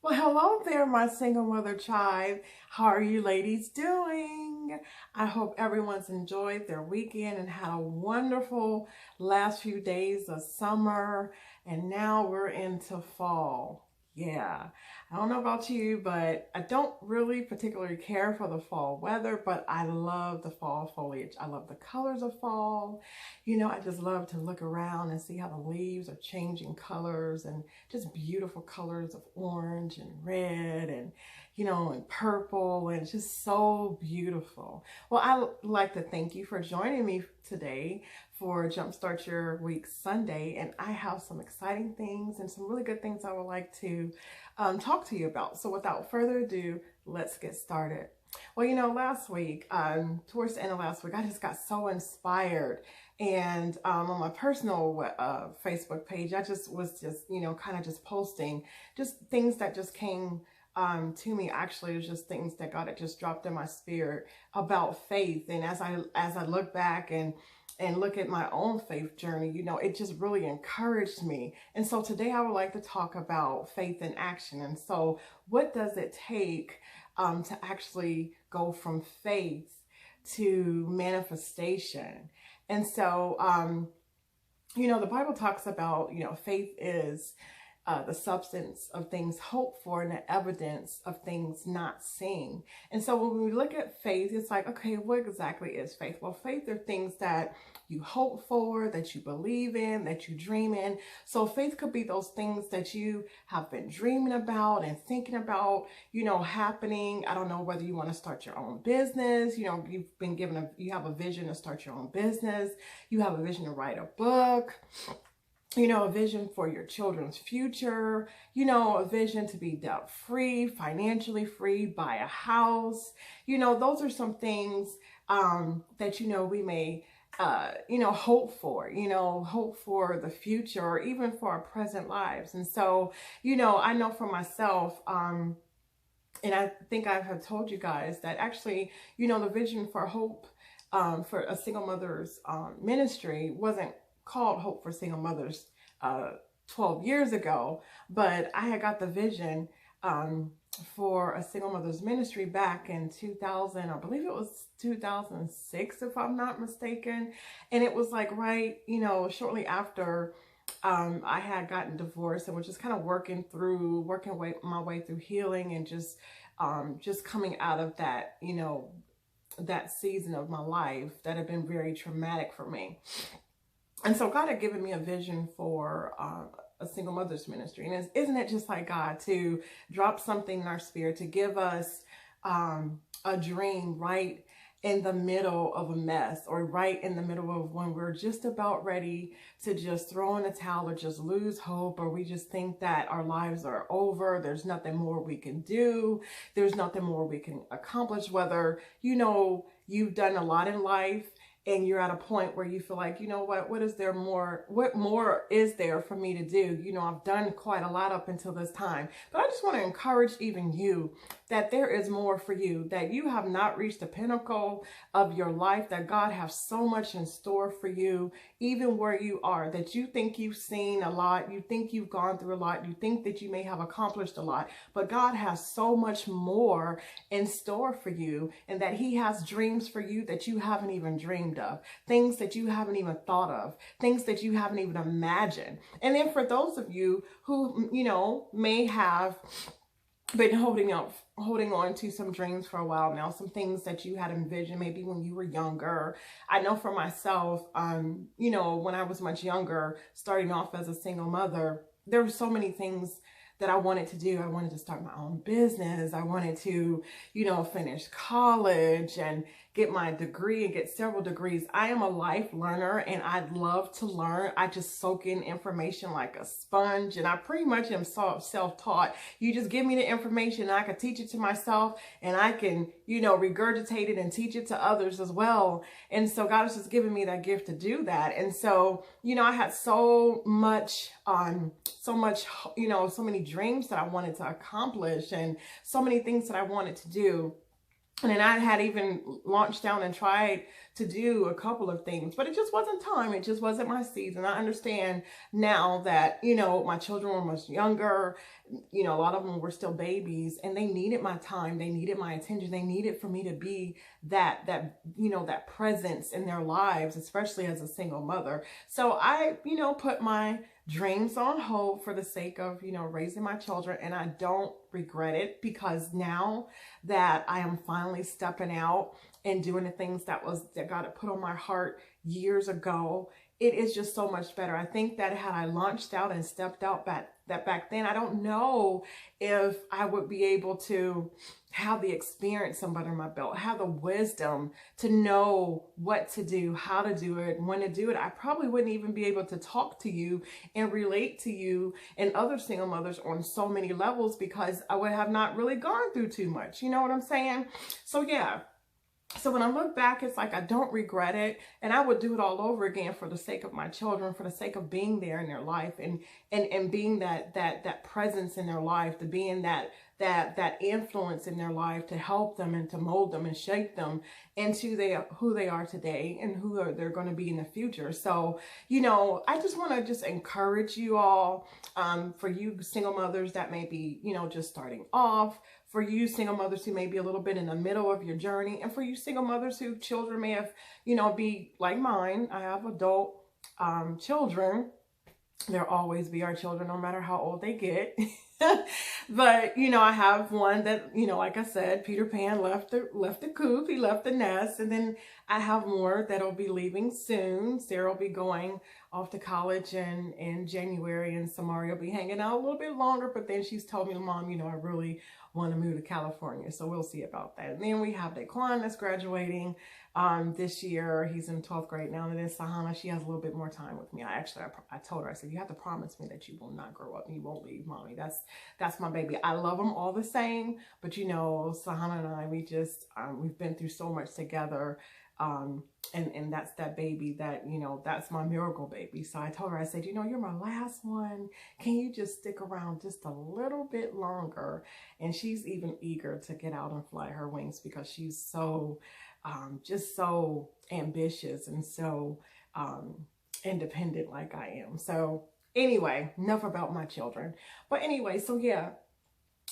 Well, hello there, my single mother tribe. How are you ladies doing? I hope everyone's enjoyed their weekend and had a wonderful last few days of summer. And now we're into fall. Yeah, I don't know about you, but I don't really particularly care for the fall weather, but I love the fall foliage. I love the colors of fall. I just love to look around and see how the leaves are changing colors and just beautiful colors of orange and red and purple. And it's just so beautiful. Well, I'd like to thank you for joining me today for Jumpstart Your Week Sunday. And I have some exciting things and some really good things I would like to talk to you about. So without further ado, let's get started. Well, last week, towards the end of last week, I just got so inspired. And on my personal Facebook page, I just was kind of just posting just things that just came to me. Actually, it was just things that God had just dropped in my spirit about faith. And as I look back and look at my own faith journey, it just really encouraged me. And so today I would like to talk about faith in action. And so what does it take to actually go from faith to manifestation? And so, the Bible talks about, faith is the substance of things hoped for and the evidence of things not seen. And so when we look at faith, it's like, okay, what exactly is faith? Well, faith are things that you hope for, that you believe in, that you dream in. So faith could be those things that you have been dreaming about and thinking about, happening. I don't know whether you want to start your own business. You've been given you have a vision to start your own business. You have a vision to write a book, a vision for your children's future, a vision to be debt free, financially free, buy a house. Those are some things that, we may, hope for the future or even for our present lives. And so, I know for myself, and I think I have told you guys that actually, the vision for hope for a single mother's ministry wasn't called Hope for Single Mothers 12 years ago, but I had got the vision for a single mother's ministry back in 2000, I believe it was 2006, if I'm not mistaken. And it was like shortly after I had gotten divorced and was just kind of working my way through healing and just coming out of that, that season of my life that had been very traumatic for me. And so God had given me a vision for a single mother's ministry. And isn't it just like God to drop something in our spirit, to give us a dream right in the middle of a mess, or right in the middle of when we're just about ready to just throw in a towel or just lose hope, or we just think that our lives are over. There's nothing more we can do. There's nothing more we can accomplish, whether, you've done a lot in life and you're at a point where you feel like, what more is there for me to do? I've done quite a lot up until this time, but I just want to encourage even you that there is more for you, that you have not reached the pinnacle of your life, that God has so much in store for you, even where you are, that you think you've seen a lot, you think you've gone through a lot, you think that you may have accomplished a lot, but God has so much more in store for you, and that He has dreams for you that you haven't even dreamed of, things that you haven't even thought of, things that you haven't even imagined. And then for those of you who, may have been holding on to some dreams for a while now, some things that you had envisioned maybe when you were younger. I know for myself, when I was much younger, starting off as a single mother, there were so many things that I wanted to do. I wanted to start my own business. I wanted to, finish college and get my degree and get several degrees. I am a life learner and I love to learn. I just soak in information like a sponge, and I pretty much am self-taught. You just give me the information and I can teach it to myself, and I can, regurgitate it and teach it to others as well. And so God has just given me that gift to do that. And so, I had so many dreams that I wanted to accomplish and so many things that I wanted to do. And then I had even launched out and tried to do a couple of things, but it just wasn't time. It just wasn't my season. I understand now that, my children were much younger. A lot of them were still babies, and they needed my time. They needed my attention. They needed for me to be that presence in their lives, especially as a single mother. So I, put my dreams on hold for the sake of, raising my children. And I don't regret it, because now that I am finally stepping out and doing the things that God had put on my heart years ago, it is just so much better. I think that had I launched out and stepped out back then, I don't know if I would be able to have the experience under my belt, have the wisdom to know what to do, how to do it, when to do it. I probably wouldn't even be able to talk to you and relate to you and other single mothers on so many levels, because I would have not really gone through too much. You know what I'm saying? So yeah. So when I look back, it's like I don't regret it, and I would do it all over again for the sake of my children, for the sake of being there in their life, and being that presence in their life, to being that influence in their life, to help them and to mold them and shape them into who they are today and they're going to be in the future. So, I just want to just encourage you all, for you single mothers that may be, just starting off, for you single mothers who may be a little bit in the middle of your journey, and for you single mothers whose children may have, be like mine. I have adult children. They'll always be our children, no matter how old they get. But, I have one that, like I said, Peter Pan left the coop, he left the nest. And then I have more that'll be leaving soon. Sarah will be going off to college in January, and Samari will be hanging out a little bit longer. But then she's told me, Mom, I really want to move to California. So we'll see about that. And then we have Daquan that's graduating this year. He's in 12th grade now. And then Sahana, she has a little bit more time with me. I told her, I said, you have to promise me that you will not grow up and you won't leave Mommy. That's my baby. I love them all the same, but Sahana and I, we've been through so much together. And that's that baby that, that's my miracle baby. So I told her, I said, you're my last one. Can you just stick around just a little bit longer? And she's even eager to get out and fly her wings, because she's so, just so ambitious and so, independent like I am. So anyway, enough about my children. But anyway, so yeah.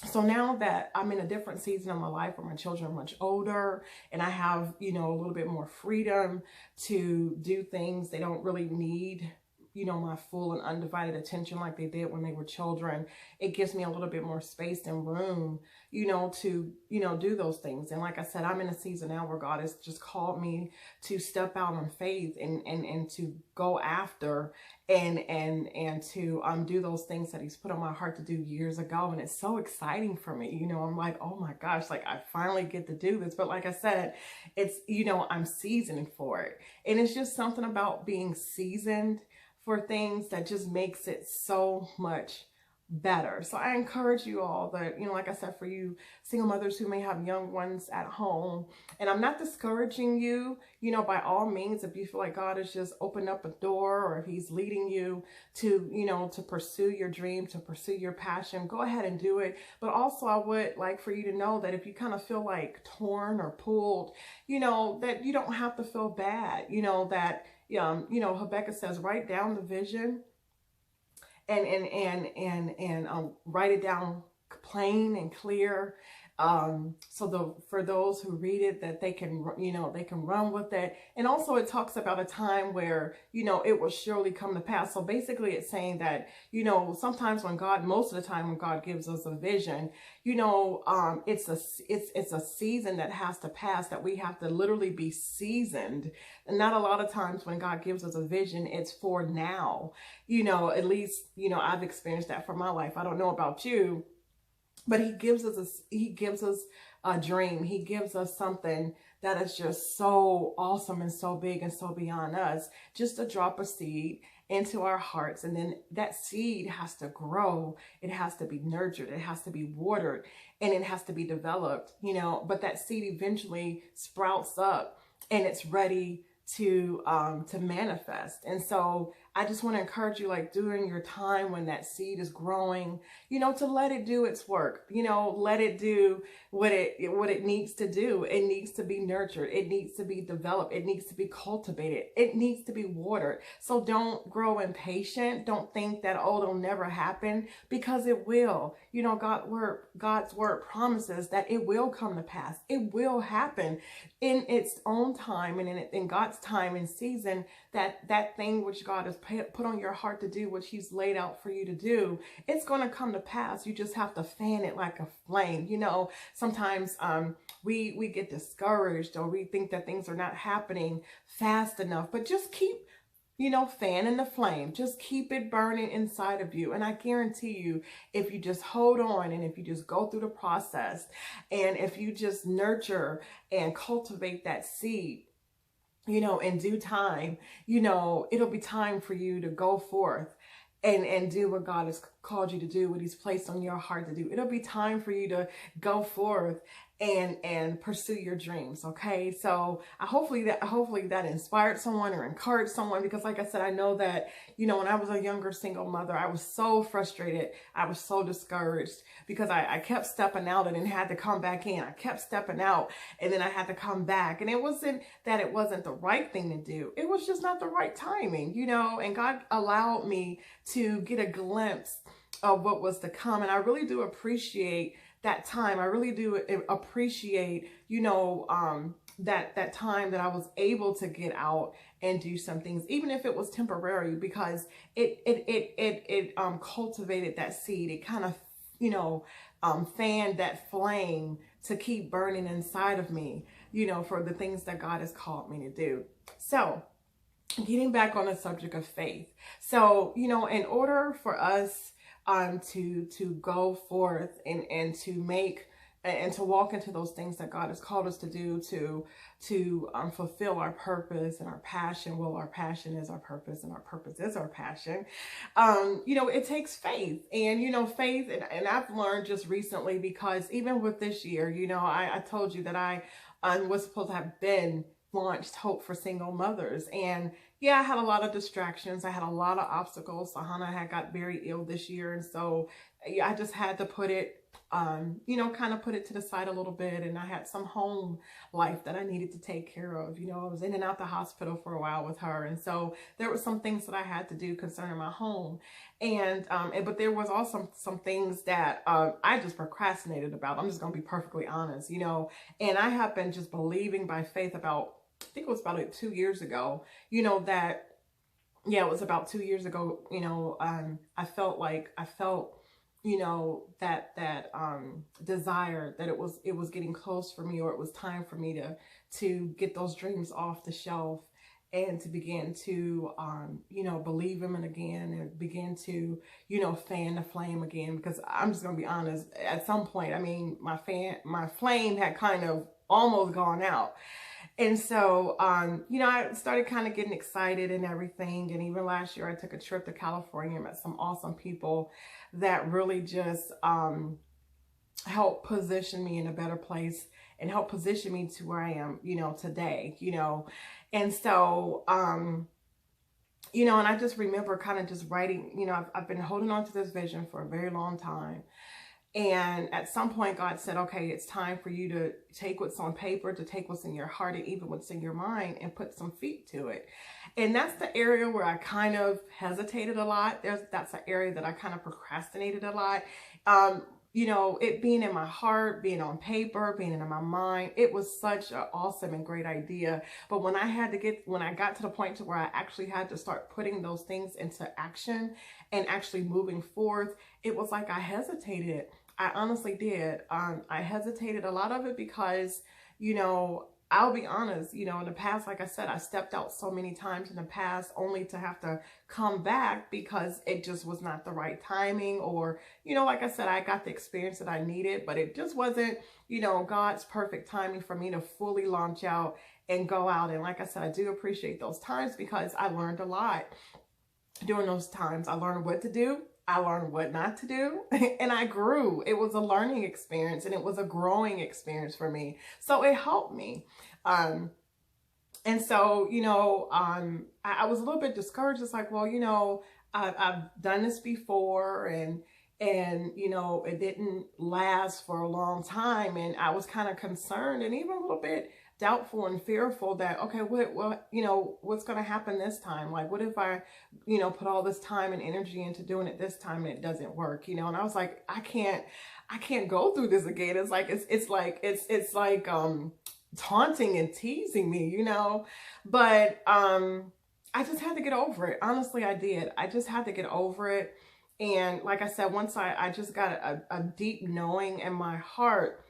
So now that I'm in a different season of my life where my children are much older and I have, a little bit more freedom to do things, they don't really need, my full and undivided attention like they did when they were children. It gives me a little bit more space and room, to, do those things. And like I said, I'm in a season now where God has just called me to step out on faith and to go after and to do those things that he's put on my heart to do years ago. And it's so exciting for me. I'm like, oh my gosh, like I finally get to do this. But like I said, it's, I'm seasoned for it. And it's just something about being seasoned for things that just makes it so much better. So I encourage you all that, like I said, for you single mothers who may have young ones at home, and I'm not discouraging you, by all means, if you feel like God has just opened up a door, or if he's leading you to, to pursue your dream, to pursue your passion, go ahead and do it. But also I would like for you to know that if you kind of feel like torn or pulled, that you don't have to feel bad, that Habakkuk says, write down the vision and write it down plain and clear. For those who read it, that they can, they can run with it. And also it talks about a time where, it will surely come to pass. So basically it's saying that, sometimes most of the time when God gives us a vision, it's a season that has to pass, that we have to literally be seasoned. And not a lot of times when God gives us a vision, it's for now, at least, I've experienced that for my life. I don't know about you. But he gives us a dream. He gives us something that is just so awesome and so big and so beyond us. Just to drop a seed into our hearts. And then that seed has to grow. It has to be nurtured. It has to be watered. And it has to be developed, But that seed eventually sprouts up and it's ready to manifest. And so I just want to encourage you, like during your time when that seed is growing, to let it do its work, let it do what it needs to do. It needs to be nurtured. It needs to be developed. It needs to be cultivated. It needs to be watered. So don't grow impatient. Don't think that, oh, it'll never happen, because it will. God's word promises that it will come to pass. It will happen in its own time, and in God's time and season. That thing which God has put on your heart to do, which he's laid out for you to do, it's going to come to pass. You just have to fan it like a flame. Sometimes we get discouraged, or we think that things are not happening fast enough, but just keep fanning the flame. Just keep it burning inside of you. And I guarantee you, if you just hold on, and if you just go through the process, and if you just nurture and cultivate that seed, in due time, it'll be time for you to go forth and do what God has called you to do, what he's placed on your heart to do. It'll be time for you to go forth and pursue your dreams. Okay. So hopefully that inspired someone or encouraged someone, because like I said, I know that, when I was a younger single mother, I was so frustrated. I was so discouraged, because I kept stepping out and then had to come back in. I kept stepping out and then I had to come back. And it wasn't that it wasn't the right thing to do. It was just not the right timing, and God allowed me to get a glimpse of what was to come. And I really do appreciate that time. I really do appreciate, that time that I was able to get out and do some things, even if it was temporary, because it cultivated that seed. It kind of, fanned that flame to keep burning inside of me, for the things that God has called me to do. So getting back on the subject of faith. So, in order for us to go forth and to make and to walk into those things that God has called us to do, to fulfill our purpose and our passion. Well, our passion is our purpose, and our purpose is our passion. It takes faith, and faith. And I've learned just recently, because even with this year, I told you that I was supposed to have been launched Hope for Single Mothers. And yeah, I had a lot of distractions. I had a lot of obstacles. Sahana had got very ill this year. And so yeah, I just had to put it, kind of put it to the side a little bit. And I had some home life that I needed to take care of. I was in and out the hospital for a while with her. And so there were some things that I had to do concerning my home. But there was also some things that I just procrastinated about. I'm just going to be perfectly honest, and I have been just believing by faith about, I think it was about 2 years ago, it was about 2 years ago, I felt that desire that it was getting close for me, or it was time for me to get those dreams off the shelf and to begin to, believe him again, and begin to, fan the flame again. Because I'm just going to be honest, at some point, my flame had kind of almost gone out. And so, I started kind of getting excited and everything. And even last year, I took a trip to California, met some awesome people that really just helped position me in a better place and helped position me to where I am, today, And so, and I just remember kind of just writing, I've been holding on to this vision for a very long time. And at some point, God said, okay, it's time for you to take what's on paper, to take what's in your heart, and even what's in your mind, and put some feet to it. And that's the area where I kind of hesitated a lot. That's an area that I kind of procrastinated a lot. It being in my heart, being on paper, being in my mind, it was such an awesome and great idea. But when I got to the point to where I actually had to start putting those things into action and actually moving forth, it was like I hesitated. I honestly did. I hesitated a lot of it because, I'll be honest, in the past, like I said, I stepped out so many times in the past only to have to come back because it just was not the right timing, or, like I said, I got the experience that I needed, but it just wasn't, God's perfect timing for me to fully launch out and go out. And like I said, I do appreciate those times because I learned a lot during those times. I learned what to do. I learned what not to do, and I grew. It was a learning experience, and it was a growing experience for me. So it helped me. And so, I was a little bit discouraged. It's like, well, I've done this before, and it didn't last for a long time. And I was kind of concerned and even a little bit doubtful and fearful that, okay, what's going to happen this time? Like, what if I, put all this time and energy into doing it this time and it doesn't work, and I was like, I can't go through this again. It's like, it's like, taunting and teasing me, but I just had to get over it. Honestly, I did. I just had to get over it. And like I said, once I just got a deep knowing in my heart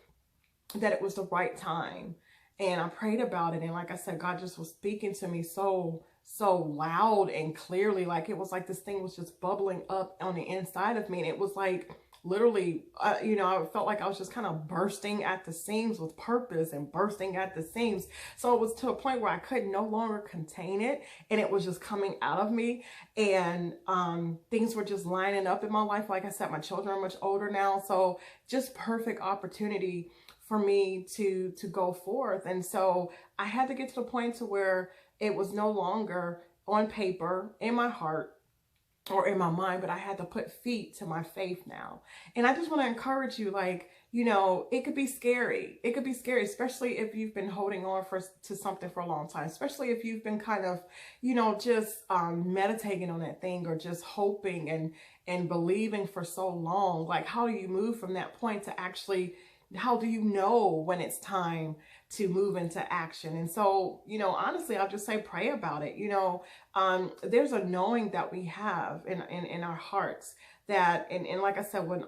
that it was the right time, and I prayed about it, and like I said, God just was speaking to me so loud and clearly. Like, it was like this thing was just bubbling up on the inside of me, and it was like literally, I felt like I was just kind of bursting at the seams with purpose and bursting at the seams. So it was to a point where I could no longer contain it, and it was just coming out of me. And things were just lining up in my life. Like I said, my children are much older now, so just perfect opportunity for me to go forth. And so I had to get to the point to where it was no longer on paper, in my heart, or in my mind, but I had to put feet to my faith now. And I just want to encourage you, like, it could be scary. It could be scary, especially if you've been holding on to something for a long time, especially if you've been kind of, just meditating on that thing, or just hoping and believing for so long. Like, how do you move from that point to actually, how do you know when it's time to move into action? And so, honestly, I'll just say, pray about it. There's a knowing that we have in our hearts that, and like I said, when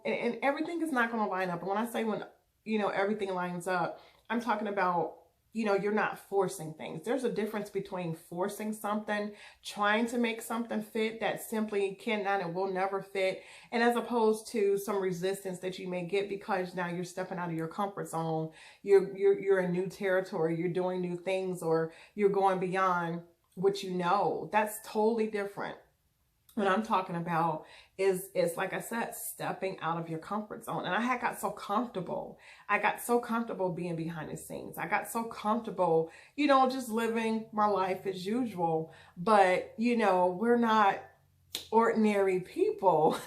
and everything is not going to line up. And when I say when, everything lines up, I'm talking about, you're not forcing things. There's a difference between forcing something, trying to make something fit that simply cannot and will never fit, and as opposed to some resistance that you may get because now you're stepping out of your comfort zone. You're in new territory. You're doing new things, or you're going beyond what you know. That's totally different. What I'm talking about is like I said, stepping out of your comfort zone. And I had got so comfortable. I got so comfortable being behind the scenes. I got so comfortable, just living my life as usual. But, we're not ordinary people.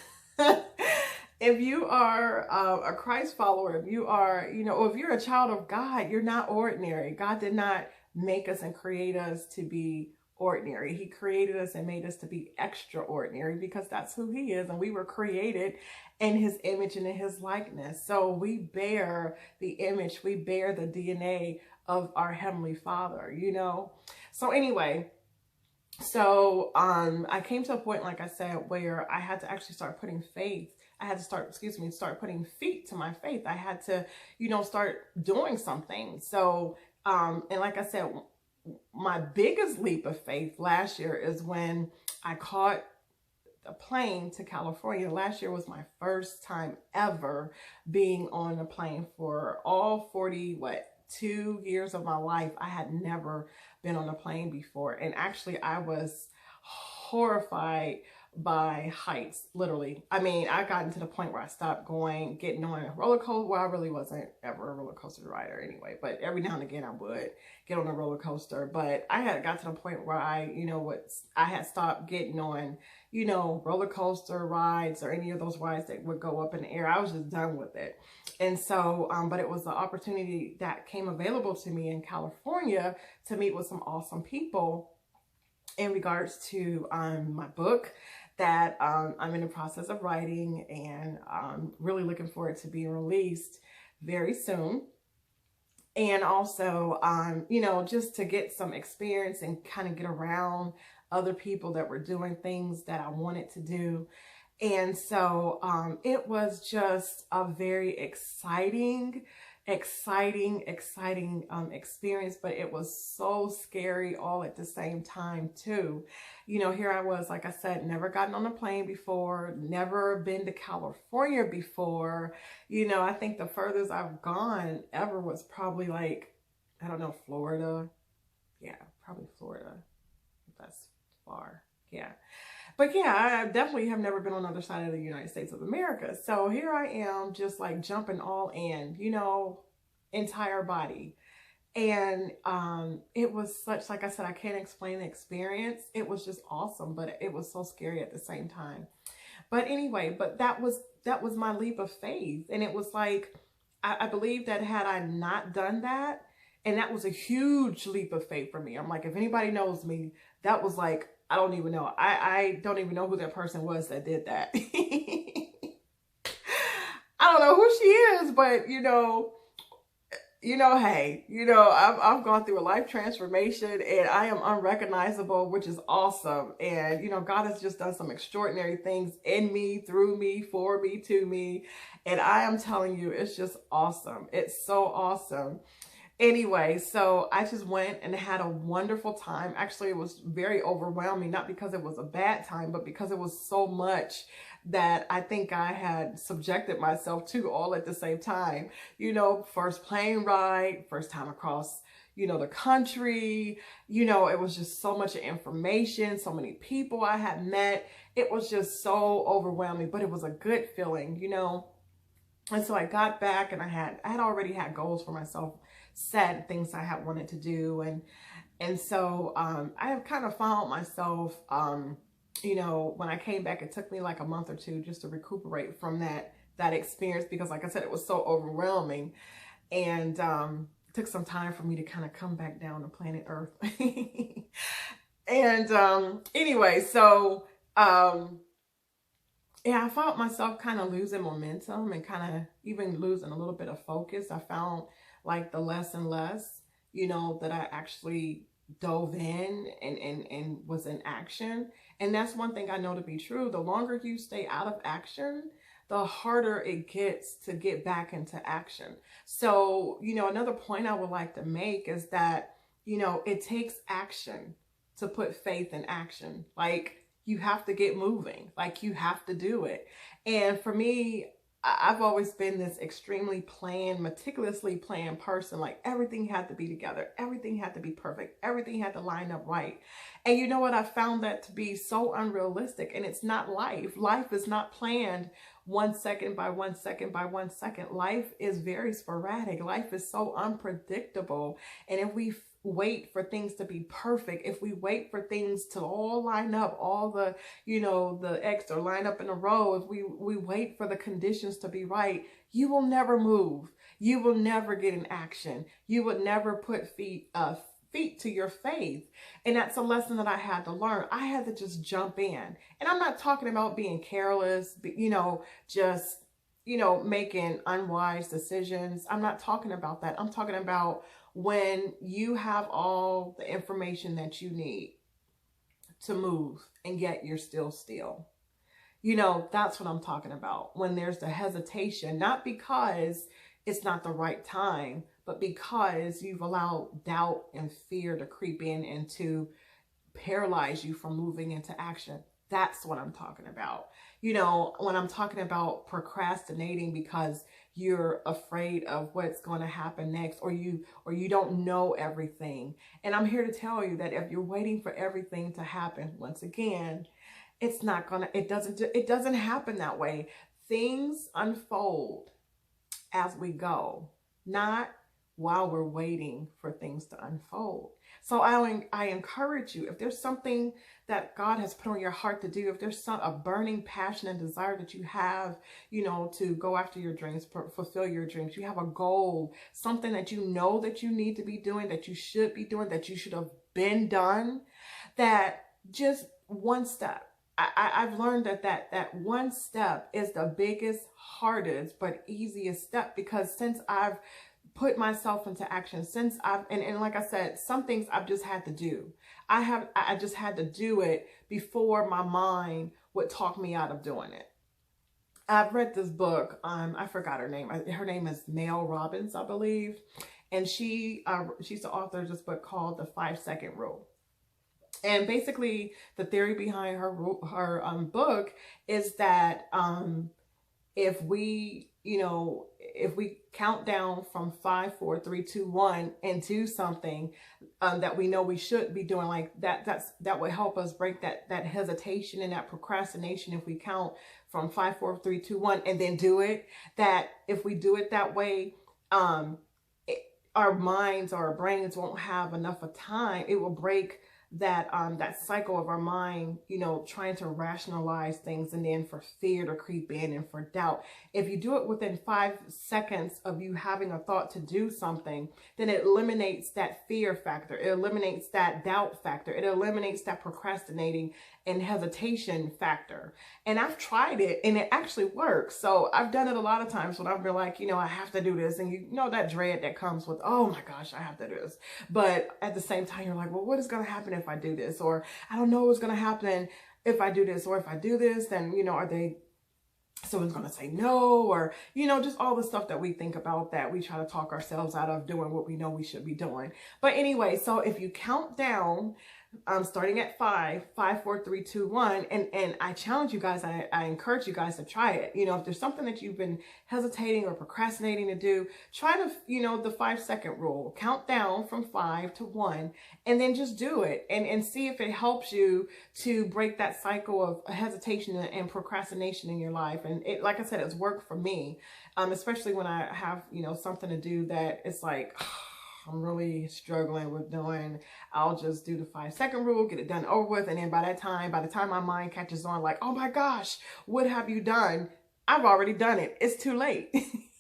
If you are a Christ follower, if you are, or if you're a child of God, you're not ordinary. God did not make us and create us to be ordinary. He created us and made us to be extraordinary, because that's who he is. And we were created in his image and in his likeness. So we bear the image, we bear the DNA of our Heavenly Father, So anyway, I came to a point, like I said, where I had to actually start putting faith. I had to start putting feet to my faith. I had to, start doing something. So, and like I said, my biggest leap of faith last year is when I caught a plane to California. Last year was my first time ever being on a plane. For all 2 years of my life, I had never been on a plane before. And actually, I was horrified by heights, literally. I mean, I gotten to the point where I stopped getting on a roller coaster. Well, I really wasn't ever a roller coaster rider anyway, but every now and again I would get on a roller coaster. But I had got to the point where I had stopped getting on, roller coaster rides or any of those rides that would go up in the air. I was just done with it. And so, but it was the opportunity that came available to me in California to meet with some awesome people in regards to my book that I'm in the process of writing, and I'm really looking forward to being released very soon. And also, just to get some experience and kind of get around other people that were doing things that I wanted to do. And so it was just a very exciting experience, but it was so scary all at the same time too. Here I was, like I said, never gotten on a plane before, never been to California before. I think the furthest I've gone ever was probably like, I don't know, Florida. Yeah, probably Florida. That's far. Yeah. But yeah, I definitely have never been on the other side of the United States of America. So here I am, just like jumping all in, entire body. And it was such, like I said, I can't explain the experience. It was just awesome, but it was so scary at the same time. But anyway, but that was my leap of faith. And it was like, I believe that had I not done that, and that was a huge leap of faith for me. I'm like, if anybody knows me, that was like, I don't even know. I don't even know who that person was that did that. I don't know who she is, but hey, I've gone through a life transformation and I am unrecognizable, which is awesome. And, God has just done some extraordinary things in me, through me, for me, to me. And I am telling you, it's just awesome. It's so awesome. Anyway, so I just went and had a wonderful time. Actually, it was very overwhelming, not because it was a bad time, but because it was so much that I think I had subjected myself to all at the same time. First plane ride, first time across, the country, it was just so much information, so many people I had met. It was just so overwhelming, but it was a good feeling, And so I got back and I had already had goals for myself set, things I had wanted to do. And so I have kind of found myself, when I came back, it took me like a month or two just to recuperate from that experience, because like I said, it was so overwhelming. And it took some time for me to kind of come back down to planet Earth. And anyway, so yeah, I found myself kind of losing momentum and kind of even losing a little bit of focus. I found like the less and less, that I actually dove in and was in action. And that's one thing I know to be true. The longer you stay out of action, the harder it gets to get back into action. So, another point I would like to make is that, it takes action to put faith in action. Like, you have to get moving, like you have to do it. And for me, I've always been this extremely planned, meticulously planned person. Like everything had to be together. Everything had to be perfect. Everything had to line up right. And you know what? I found that to be so unrealistic, and it's not life. Life is not planned 1 second by 1 second by 1 second. Life is very sporadic. Life is so unpredictable. And if we wait for things to be perfect, if we wait for things to all line up, all the, the X or line up in a row, if we wait for the conditions to be right, you will never move. You will never get in action. You would never put feet to your faith. And that's a lesson that I had to learn. I had to just jump in. And I'm not talking about being careless, just, making unwise decisions. I'm not talking about that. I'm talking about when you have all the information that you need to move and yet you're still. That's what I'm talking about. When there's the hesitation, not because it's not the right time, but because you've allowed doubt and fear to creep in and to paralyze you from moving into action. That's what I'm talking about. When I'm talking about procrastinating because you're afraid of what's going to happen next, or you don't know everything. And I'm here to tell you that if you're waiting for everything to happen, once again, it doesn't happen that way. Things unfold as we go, not while we're waiting for things to unfold. So I encourage you, if there's something that God has put on your heart to do, if there's a burning passion and desire that you have, to go after your dreams, fulfill your dreams, you have a goal, something that you know that you need to be doing, that you should be doing, that you should have been done, that just one step. I've learned that one step is the biggest, hardest, but easiest step, because since I've put myself into action, since and like I said, some things I've just had to do. I just had to do it before my mind would talk me out of doing it. I've read this book. I forgot her name. Her name is Mel Robbins, I believe. And she's the author of this book called The 5-Second Rule. And basically the theory behind her book is that if we count down from 5, 4, 3, 2, 1 and do something that we know we should be doing, like that would help us break that hesitation and that procrastination. If we count from 5, 4, 3, 2, 1 and then do it, that if we do it that way, our minds or our brains won't have enough of time. It will break that cycle of our mind, you know, trying to rationalize things, and then for fear to creep in and for doubt. If you do it within 5 seconds of you having a thought to do something, then it eliminates that fear factor. It eliminates that doubt factor. It eliminates that procrastinating and hesitation factor. And I've tried it and it actually works. So I've done it a lot of times when I've been like, you know, I have to do this. And you know, that dread that comes with, oh my gosh, I have to do this. But at the same time, you're like, well, what is going to happen if I do this? Or I don't know what's going to happen if I do this. Or if I do this, then, you know, are they, someone's going to say no, or, you know, just all the stuff that we think about that we try to talk ourselves out of doing what we know we should be doing. But anyway, so if you count down, starting at 5, 5, 4, 3, 2, 1. And I challenge you guys, I encourage you guys to try it. You know, if there's something that you've been hesitating or procrastinating to do, try to, you know, the 5-second rule, count down from 5 to 1, and then just do it and see if it helps you to break that cycle of hesitation and procrastination in your life. And it, like I said, it's worked for me, especially when I have, you know, something to do that it's like, I'm really struggling with doing. I'll just do the 5-second rule, get it done over with. And then by the time my mind catches on, like, oh my gosh, what have you done? I've already done it. It's too late.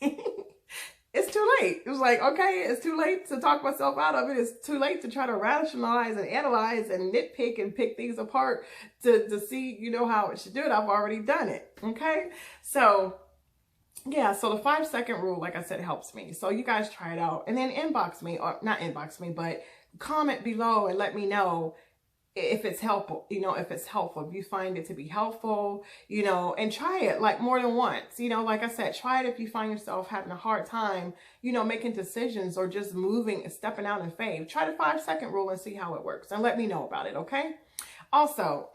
It's too late. It was like, okay, it's too late to talk myself out of it. It's too late to try to rationalize and analyze and nitpick and pick things apart to see, you know, how it should do it. I've already done it. Okay. So yeah, so the 5-second rule, like I said, helps me. So you guys try it out and then inbox me, or not inbox me, but comment below and let me know if it's helpful, you know, if you find it to be helpful, you know, and try it like more than once, you know, like I said, try it if you find yourself having a hard time, you know, making decisions or just moving and stepping out in faith. Try the 5-second rule and see how it works and let me know about it. Okay. Also,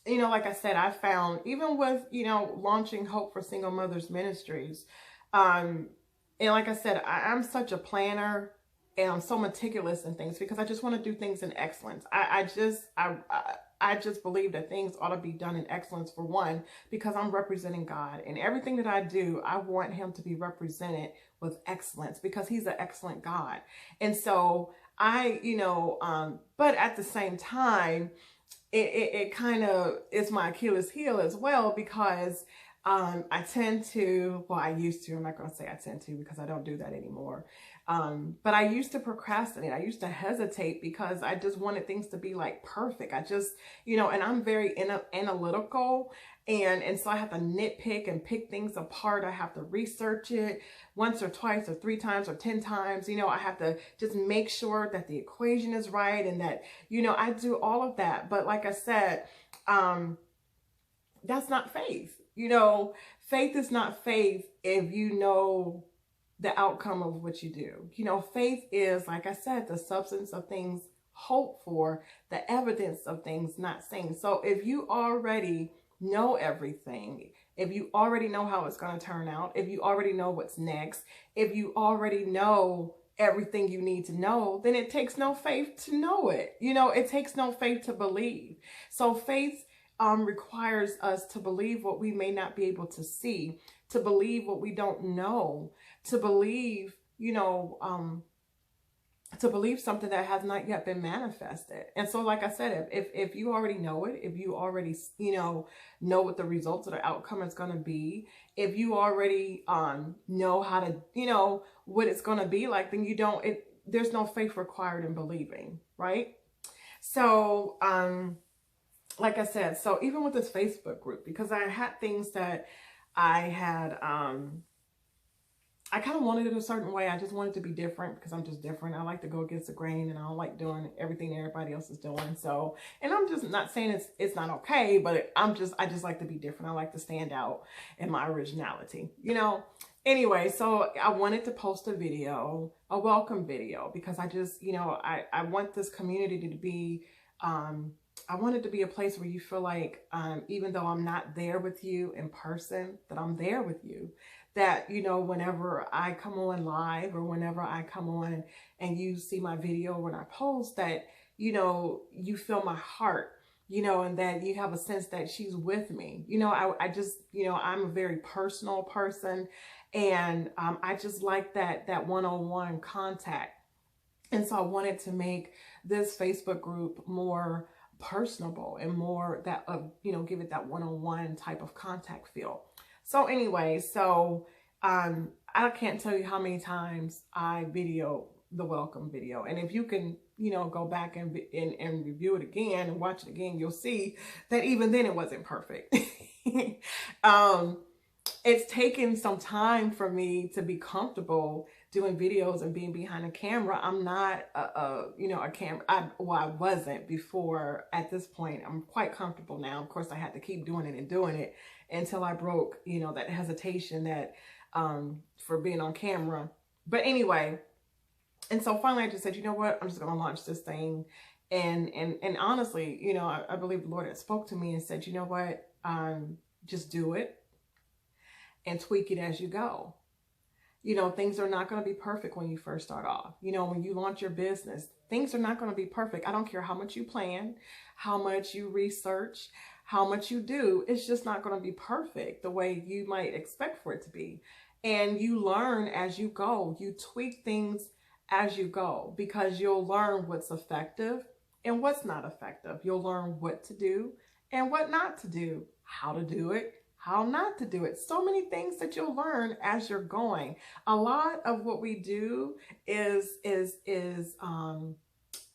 you know, like I said, I found even with, you know, launching Hope for Single Mothers Ministries, and like I said, I'm such a planner and I'm so meticulous in things because I just want to do things in excellence. I just believe that things ought to be done in excellence, for one, because I'm representing God, and everything that I do, I want him to be represented with excellence because he's an excellent God. And so you know, but at the same time, it kind of is my Achilles heel as well, because I tend to, well, I used to, I'm not going to say I tend to because I don't do that anymore. But I used to procrastinate. I used to hesitate because I just wanted things to be like perfect. I just, you know, and I'm very analytical, and so I have to nitpick and pick things apart. I have to research it once or twice or 3 times or 10 times. You know, I have to just make sure that the equation is right and that, you know, I do all of that. But like I said, that's not faith. You know, faith is not faith if you know the outcome of what you do. You know, faith is, like I said, the substance of things hoped for, the evidence of things not seen. So if you already know everything, if you already know how it's going to turn out, if you already know what's next, if you already know everything you need to know, then it takes no faith to know it. You know, it takes no faith to believe. So faith requires us to believe what we may not be able to see, to believe what we don't know, to believe, you know, to believe something that has not yet been manifested. And so, like I said, if you already know it, if you already, you know what the results or the outcome is going to be, if you already know how to, you know, what it's going to be like, then there's no faith required in believing, right? So, like I said, so even with this Facebook group, because I had things that I had, I kind of wanted it a certain way. I just wanted to be different because I'm just different. I like to go against the grain, and I don't like doing everything that everybody else is doing. So, and I'm just not saying it's not okay, but I just like to be different. I like to stand out in my originality, you know? Anyway, so I wanted to post a video, a welcome video, because I just, you know, I want this community to be, I want it to be a place where you feel like, even though I'm not there with you in person, that I'm there with you. That, you know, whenever I come on live or whenever I come on and you see my video when I post, that, you know, you feel my heart, and that you have a sense that she's with me. I just, I'm a very personal person, and I just like that one-on-one contact. And so I wanted to make this Facebook group more personable and more that, give it that one-on-one type of contact feel. So anyway, I can't tell you how many times I video the welcome video. And if you can, go back and review it again and watch it again, you'll see that even then it wasn't perfect. It's taken some time for me to be comfortable doing videos and being behind a camera. I'm not a camera. I wasn't before. At this point, I'm quite comfortable now. Of course, I had to keep doing it until I broke, that hesitation that for being on camera. But anyway, and so finally I just said, you know what, I'm just going to launch this thing. And honestly, I believe the Lord had spoke to me and said, you know what, just do it and tweak it as you go. Things are not going to be perfect when you first start off. When you launch your business, things are not going to be perfect. I don't care how much you plan, how much you research, how much you do. It's just not going to be perfect the way you might expect for it to be. And you learn as you go. You tweak things as you go, because you'll learn what's effective and what's not effective. You'll learn what to do and what not to do, how to do it, how not to do it. So many things that you'll learn as you're going. A lot of what we do is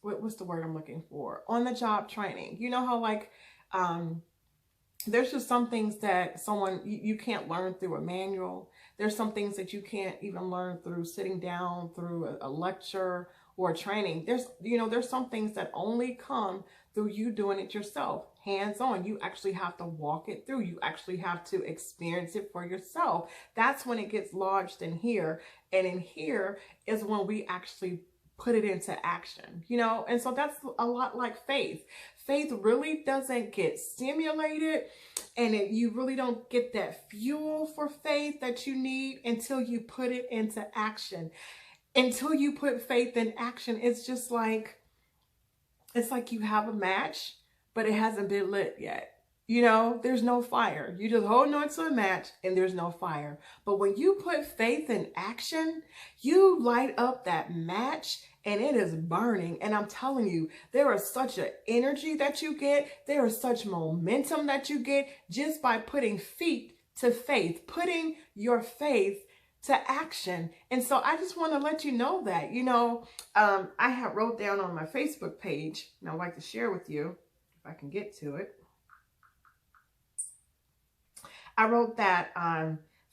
what's the word I'm looking for? On the job training. You know how there's just some things that you can't learn through a manual. There's some things that you can't even learn through sitting down through a lecture or a training. There's some things that only come through you doing it yourself, hands-on. You actually have to walk it through. You actually have to experience it for yourself. That's when it gets lodged in here. And in here is when we actually put it into action, and so that's a lot like faith. Faith really doesn't get stimulated, and you really don't get that fuel for faith that you need until you put it into action. Until you put faith in action, it's like you have a match, but it hasn't been lit yet. There's no fire. You just hold on to a match and there's no fire. But when you put faith in action, you light up that match and it is burning. And I'm telling you, there is such an energy that you get. There is such momentum that you get just by putting feet to faith, putting your faith to action. And so I just want to let you know that, I have wrote down on my Facebook page, and I'd like to share with you if I can get to it. I wrote that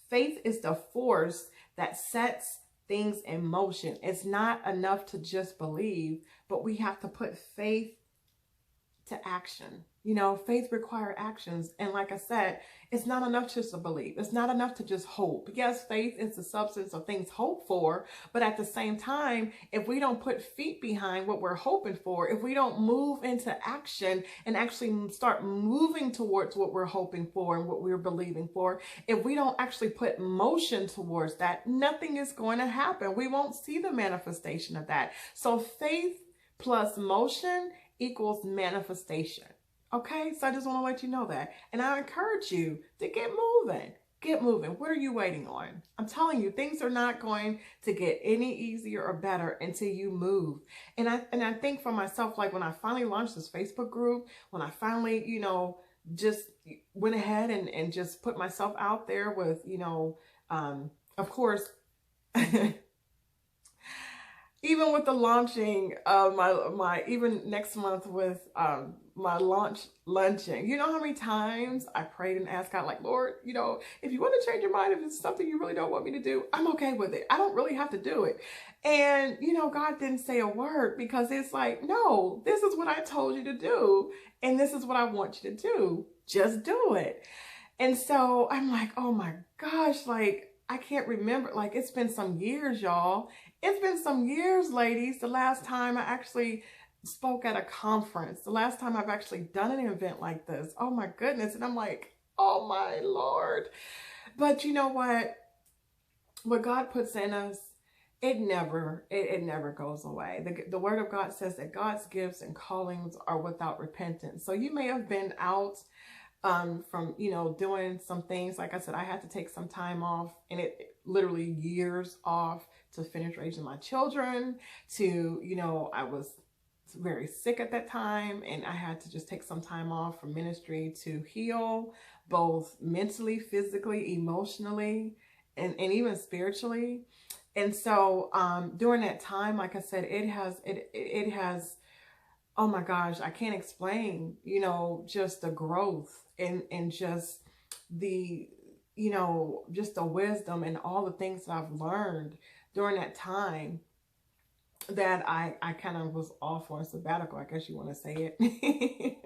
faith is the force that sets things in motion. It's not enough to just believe, but we have to put faith to action. Faith requires actions. And like I said, it's not enough just to believe. It's not enough to just hope. Yes, faith is the substance of things hoped for. But at the same time, if we don't put feet behind what we're hoping for, if we don't move into action and actually start moving towards what we're hoping for and what we're believing for, if we don't actually put motion towards that, nothing is going to happen. We won't see the manifestation of that. So faith plus motion equals manifestation. Okay, so I just want to let you know that. And I encourage you to get moving. Get moving. What are you waiting on? I'm telling you, things are not going to get any easier or better until you move. And I think for myself, like when I finally launched this Facebook group, when I finally, just went ahead and just put myself out there with, of course, even with the launching of my even next month with my luncheon, you know how many times I prayed and asked God, like, Lord, if you want to change your mind, if it's something you really don't want me to do, I'm okay with it. I don't really have to do it. And, God didn't say a word, because it's like, no, this is what I told you to do. And this is what I want you to do. Just do it. And so I'm like, oh my gosh, like, I can't remember. Like, it's been some years, y'all. It's been some years, ladies. The last time I actually spoke at a conference, the last time I've actually done an event like this. Oh my goodness. And I'm like, oh my Lord. But you know what? What God puts in us it never goes away. The word of God says that God's gifts and callings are without repentance. So you may have been out from, doing some things. Like I said, I had to take some time off, and it literally years off to finish raising my children, to, I was very sick at that time, and I had to just take some time off from ministry to heal, both mentally, physically, emotionally, and even spiritually. And so during that time, like I said, it has, oh my gosh, I can't explain, just the growth and just the, just the wisdom and all the things that I've learned during that time, that I kind of was off on sabbatical, I guess you want to say it.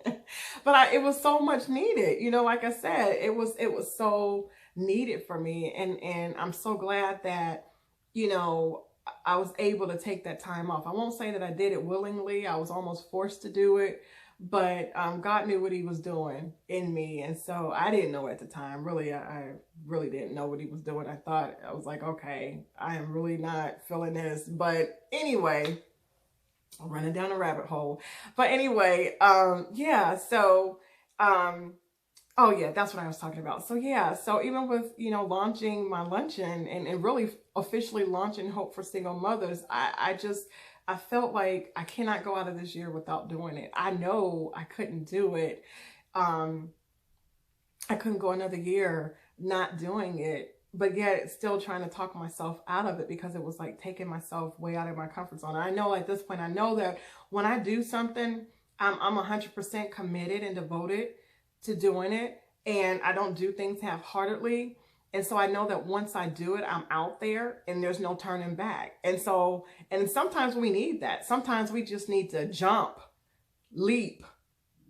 But it was so much needed, like I said, it was so needed for me. And I'm so glad that, I was able to take that time off. I won't say that I did it willingly. I was almost forced to do it, but God knew what he was doing in me. And so I didn't know at the time, really, I really didn't know what he was doing. I was like, okay, I am really not feeling this. But anyway, I'm running down a rabbit hole. But anyway, yeah, so, oh yeah, that's what I was talking about. So yeah, so even with, launching my luncheon and really officially launching Hope for Single Mothers, I felt like I cannot go out of this year without doing it. I know I couldn't do it. I couldn't go another year not doing it, but yet still trying to talk myself out of it, because it was like taking myself way out of my comfort zone. I know at this point, I know that when I do something, I'm 100% committed and devoted to doing it, and I don't do things half-heartedly. And so I know that once I do it, I'm out there and there's no turning back. And sometimes we need that. Sometimes we just need to jump, leap,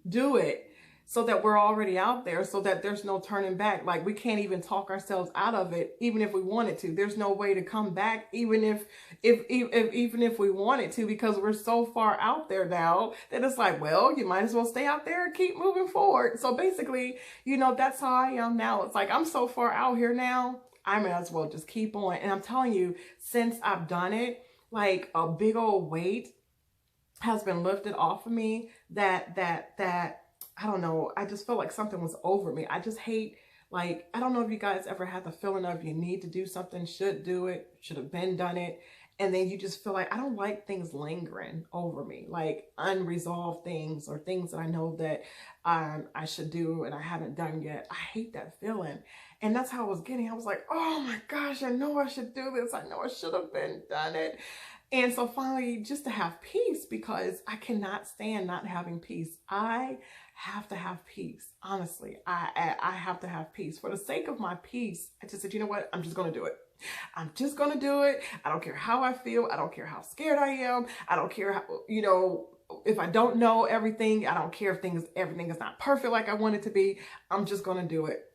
do it, so that we're already out there, so that there's no turning back. Like, we can't even talk ourselves out of it, even if we wanted to. There's no way to come back, even if we wanted to, because we're so far out there now that it's like, well, you might as well stay out there and keep moving forward. So basically, that's how I am now. It's like, I'm so far out here now, I may as well just keep on. And I'm telling you, since I've done it, like, a big old weight has been lifted off of me, that I don't know, I just felt like something was over me. I just hate, like, I don't know if you guys ever had the feeling of you need to do something, should do it, should have been done it, and then you just feel like, I don't like things lingering over me, like unresolved things or things that I know that I should do and I haven't done yet. I hate that feeling. And that's how I was getting. I was like, oh my gosh, I know I should do this. I know I should have been done it. And so finally, just to have peace, because I cannot stand not having peace. I have to have peace. Honestly, I have to have peace. For the sake of my peace, I just said, you know what? I'm just going to do it. I'm just going to do it. I don't care how I feel. I don't care how scared I am. I don't care how, if I don't know everything. I don't care if everything is not perfect like I want it to be. I'm just going to do it.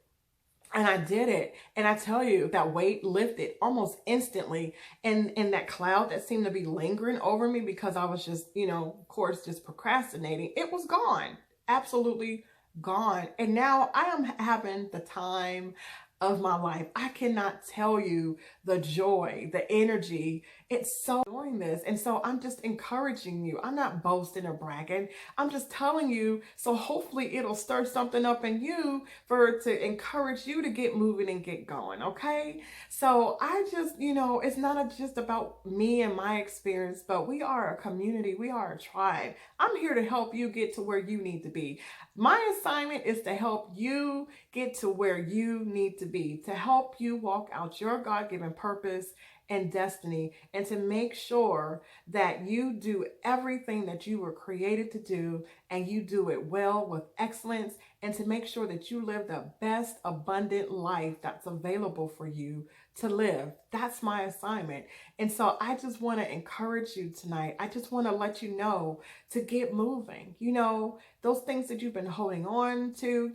And I did it. And I tell you, that weight lifted almost instantly. And that cloud that seemed to be lingering over me because I was just, of course, just procrastinating, it was gone. Absolutely gone. And now I am having the time of my life. I cannot tell you the joy, the energy. It's so doing this. And so I'm just encouraging you. I'm not boasting or bragging. I'm just telling you, so hopefully it'll stir something up in you to encourage you to get moving and get going. Okay. So I just, it's not just about me and my experience, but we are a community. We are a tribe. I'm here to help you get to where you need to be. My assignment is to help you get to where you need to be, to help you walk out your God-given purpose and destiny, and to make sure that you do everything that you were created to do, and you do it well with excellence, and to make sure that you live the best abundant life that's available for you to live. That's my assignment. And so I just want to encourage you tonight. I just want to let you know to get moving. Those things that you've been holding on to,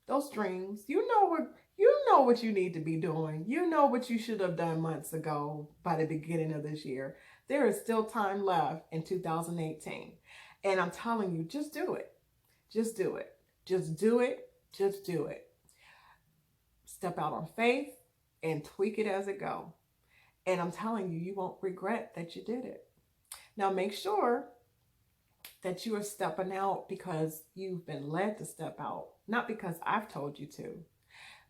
those dreams, you know what you need to be doing. You know what you should have done months ago by the beginning of this year. There is still time left in 2018. And I'm telling you, just do it. Just do it. Just do it. Just do it. Step out on faith and tweak it as it go. And I'm telling you, you won't regret that you did it. Now, make sure that you are stepping out because you've been led to step out, not because I've told you to,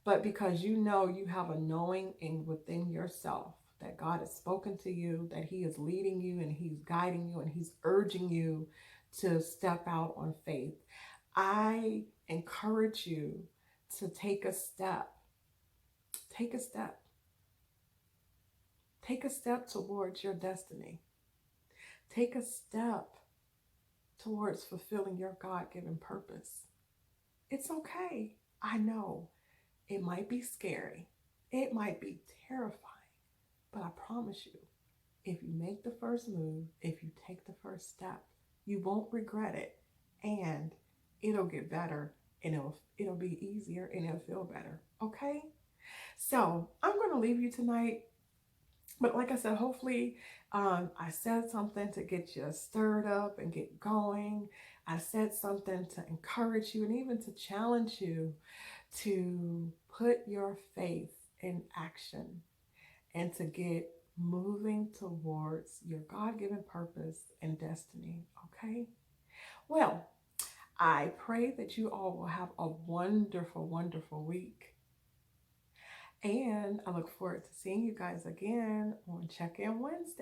but because you know you have a knowing in within yourself that God has spoken to you, that He is leading you and He's guiding you and He's urging you to step out on faith. I encourage you to take a step. Take a step. Take a step towards your destiny. Take a step towards fulfilling your God-given purpose. It's okay. I know it might be scary. It might be terrifying. But I promise you, if you make the first move, if you take the first step, you won't regret it. And it'll get better and it'll be easier and it'll feel better. Okay? So I'm going to leave you tonight. But like I said, hopefully I said something to get you stirred up and get going. I said something to encourage you and even to challenge you to put your faith in action and to get moving towards your God-given purpose and destiny. Okay? Well, I pray that you all will have a wonderful, wonderful week. And I look forward to seeing you guys again on Check-In Wednesday.